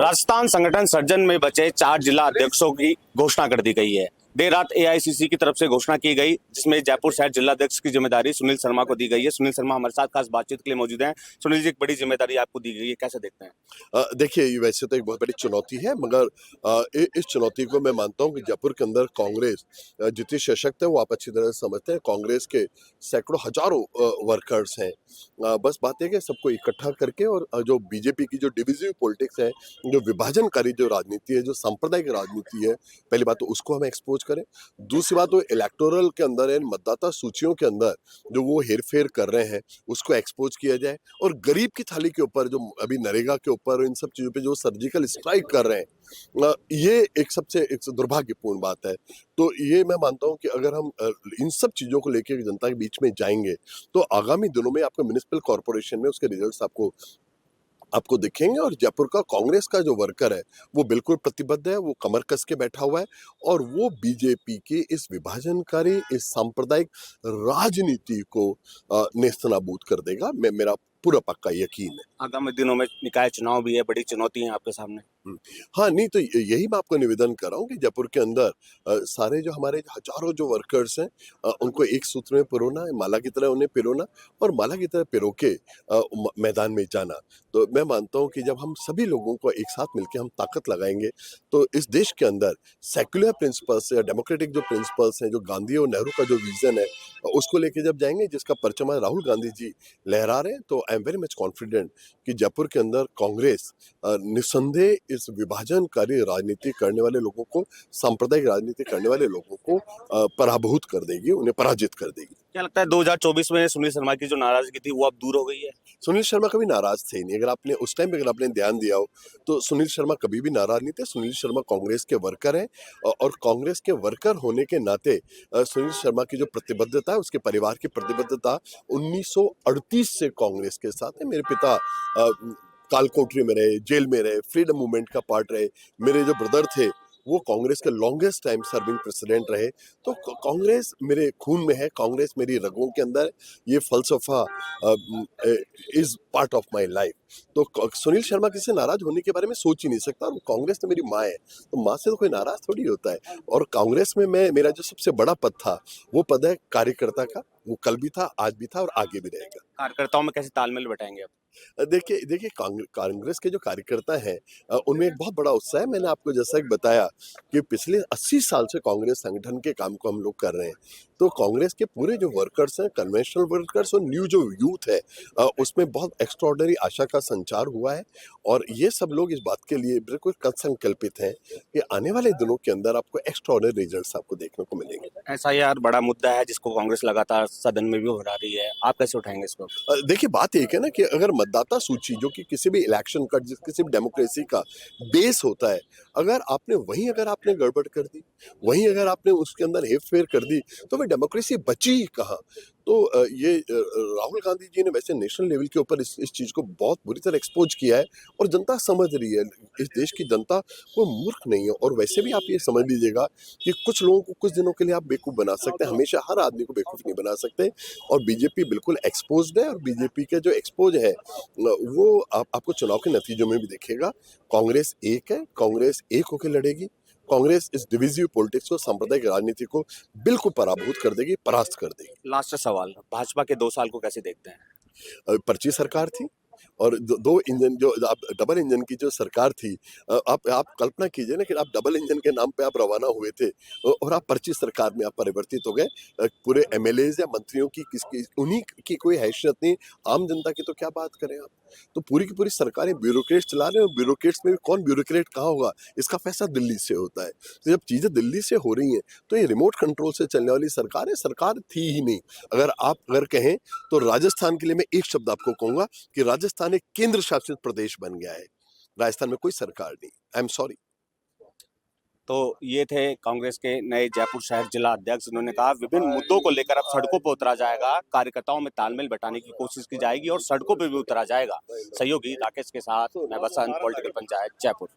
राजस्थान संगठन सर्जन में बचे 4 जिला अध्यक्षों की घोषणा कर दी गई है। देर रात एआईसीसी की तरफ से घोषणा की गई, जिसमें जयपुर शहर जिला अध्यक्ष की जिम्मेदारी सुनील शर्मा को दी गई है। सुनील शर्मा हमारे साथ खास बातचीत के लिए मौजूद हैं। सुनील जी, एक बड़ी जिम्मेदारी आपको दी गई है, कैसे देखते हैं? देखिए, ये वैसे तो एक बहुत बड़ी चुनौती है, मगर इस चुनौती को मैं मानता हूँ कि जयपुर के अंदर कांग्रेस जितनी सशक्त है वो आप अच्छी तरह से समझते हैं। कांग्रेस के सैकड़ों हजारों वर्कर्स हैं। बस बात है कि सबको इकट्ठा करके और जो बीजेपी की जो डिविजिव पॉलिटिक्स है, जो विभाजनकारी जो राजनीति है, जो सांप्रदायिक राजनीति है, पहली बात तो उसको हम एक्सपोज करें। दूसरी बात, वो इलेक्टोरल के अंदर है, मतदाता सूचियों के अंदर जो वो हेर-फेर कर रहे हैं, उसको एक्सपोज किया जाए। और गरीब की थाली के ऊपर जो अभी नरेगा के ऊपर इन सब चीज़ों पे जो सर्जिकल स्ट्राइक कर रहे हैं, ये एक दुर्भाग्यपूर्ण बात है। तो ये मैं मानता हूँ कि अगर हम इन सब चीज़ों को लेके जनता के बीच में जाएँगे, तो आगामी दिनों में आपको म्युनिसिपल कॉर्पोरेशन में उसके रिजल्ट्स आपको दिखेंगे। और जयपुर का कांग्रेस का जो वर्कर है, वो बिल्कुल प्रतिबद्ध है, वो कमर कस के बैठा हुआ है और वो बीजेपी की इस विभाजनकारी, इस सांप्रदायिक राजनीति को नेस्तनाबूद कर देगा। मेरा पूरा पक्का यकीन है। आगामी दिनों में निकाय चुनाव भी है, बड़ी चुनौती है आपके सामने। हाँ, नहीं तो यही मैं आपको निवेदन कर रहा हूँ कि जयपुर के अंदर सारे जो हमारे हज़ारों जो वर्कर्स हैं, उनको एक सूत्र में पिरोना है, माला की तरह उन्हें पिरोना और माला की तरह पिरो के मैदान में जाना। तो मैं मानता हूँ कि जब हम सभी लोगों को एक साथ मिलके हम ताकत लगाएँगे, तो इस देश के अंदर सेक्युलर प्रिंसिपल्स या डेमोक्रेटिक जो प्रिंसिपल्स हैं, जो गांधी और नेहरू का जो विज़न है, उसको लेके जब जाएँगे, जिसका परचम आज राहुल गांधी जी लहरा रहे हैं, तो I am very much confident कि जयपुर के अंदर कांग्रेस निस्संदेह इस विभाजनकारी राजनीति करने वाले लोगों को, सांप्रदायिक राजनीति करने वाले लोगों को पराभूत कर देगी, उन्हें पराजित कर देगी। क्या लगता है 2024 में सुनील शर्मा की जो नाराजगी थी वो अब दूर हो गई है? सुनील शर्मा कभी नाराज थे ही नहीं। अगर आपने उस टाइम पे अगर आपने ध्यान दिया हो, तो सुनील शर्मा कभी भी नाराज नहीं थे। सुनील शर्मा कांग्रेस के वर्कर हैं और कांग्रेस के वर्कर होने के नाते सुनील शर्मा की जो प्रतिबद्धता है, उसके परिवार की प्रतिबद्धता 1938 से कांग्रेस के साथ है। मेरे पिता कालकोठरी में रहे, जेल में रहे, फ्रीडम मूवमेंट का पार्ट रहे। मेरे जो ब्रदर थे, वो कांग्रेस के लॉन्गेस्ट टाइम सर्विंग प्रेसिडेंट रहे। तो कांग्रेस मेरे खून में है, कांग्रेस मेरी रगों के अंदर, ये फलसफा is part of my life. तो सुनील शर्मा किसी से नाराज होने के बारे में सोच ही नहीं सकता। और कांग्रेस तो मेरी माँ है, तो माँ से तो कोई नाराज थोड़ी होता है। और कांग्रेस में मेरा जो सबसे बड़ा पद था, वो पद है कार्यकर्ता का। वो कल भी था, आज भी था और आगे भी रहेगा। कार्यकर्ताओं में कैसे तालमेल बैठाएंगे आप? देखिए कांग्रेस के जो कार्यकर्ता हैं, उनमें एक बहुत बड़ा उत्साह है। मैंने आपको जैसा कि बताया कि पिछले 80 साल से कांग्रेस संगठन के काम को हम लोग कर रहे हैं। तो कांग्रेस के पूरे जो वर्कर्स हैं, कन्वेंशनल वर्कर्स और न्यू जो यूथ है, उसमें बहुत एक्स्ट्राऑर्डिनरी आशा का संचार हुआ है। और ये सब लोग इस बात के लिए बिल्कुल संकल्पित हैं कि आने वाले दिनों के अंदर आपको एक्स्ट्राऑर्डिनरी रिजल्ट्स आपको देखने को मिलेंगे। एसआईआर बड़ा मुद्दा है जिसको कांग्रेस लगातार सदन में भी उठा रही है, आप कैसे उठाएंगे इसको? देखिए, बात एक है ना कि अगर मतदाता सूची, जो कि किसी भी इलेक्शन का, किसी भी डेमोक्रेसी का बेस होता है, अगर आपने गड़बड़ कर दी, वहीं अगर आपने उसके अंदर हेर-फेर कर दी, तो फिर डेमोक्रेसी बची ही कहाँ? तो राहुल गांधी जी ने वैसे नेशनल लेवल के ऊपर इस चीज़ को बहुत बुरी तरह एक्सपोज किया है और जनता समझ रही है। इस देश की जनता कोई मूर्ख नहीं है। और वैसे भी आप ये समझ लीजिएगा कि कुछ लोगों को कुछ दिनों के लिए आप बेवकूफ़ बना सकते हैं, हमेशा हर आदमी को बेवकूफ़ नहीं बना सकते। और बीजेपी बिल्कुल एक्सपोज्ड है और बीजेपी के जो एक्सपोज है, वो आपको चुनाव के नतीजों में भी दिखेगा। कांग्रेस एक है, कांग्रेस एक होकर लड़ेगी। कांग्रेस इस डिविजिव पॉलिटिक्स को, सांप्रदायिक राजनीति को बिल्कुल पराभूत कर देगी, परास्त कर देगी। लास्ट सवाल, भाजपा के 2 साल को कैसे देखते हैं? पर्ची सरकार थी और दो इंजन जो आप डबल इंजन की जो सरकार थी, आप कल्पना कीजिए ना कि आप डबल इंजन के नाम पे आप रवाना हुए थे और आप पर्ची सरकार में आप परिवर्तित हो गए। पूरे एमएलएज या मंत्रियों की किसकी उन्हीं की कोई हैसियत नहीं, आम जनता की तो क्या बात करें आप। तो पूरी की पूरी सरकारें ब्यूरोक्रेट्स चला रहे हैं और ब्यूरोक्रेट्स में भी कौन ब्यूरोक्रेट कहाँ होगा, इसका फैसला दिल्ली से होता है। तो जब चीज़ें दिल्ली से हो रही हैं, तो ये रिमोट कंट्रोल से चलने वाली सरकार थी ही नहीं। अगर कहें तो राजस्थान के लिए मैं एक शब्द आपको कहूँगा कि राजस्थान एक केंद्र शासित प्रदेश बन गया है। राजस्थान में कोई सरकार नहीं। I am sorry. तो ये थे कांग्रेस के नए जयपुर शहर जिला अध्यक्ष, जिन्होंने कहा विभिन्न मुद्दों को लेकर अब सड़कों पर उतरा जाएगा, कार्यकर्ताओं में तालमेल बैठाने की कोशिश की जाएगी और सड़कों पर भी उतरा जाएगा। सहयोगी राकेश के साथ मैं बसंत, पॉलिटिकल पंचायत, जयपुर।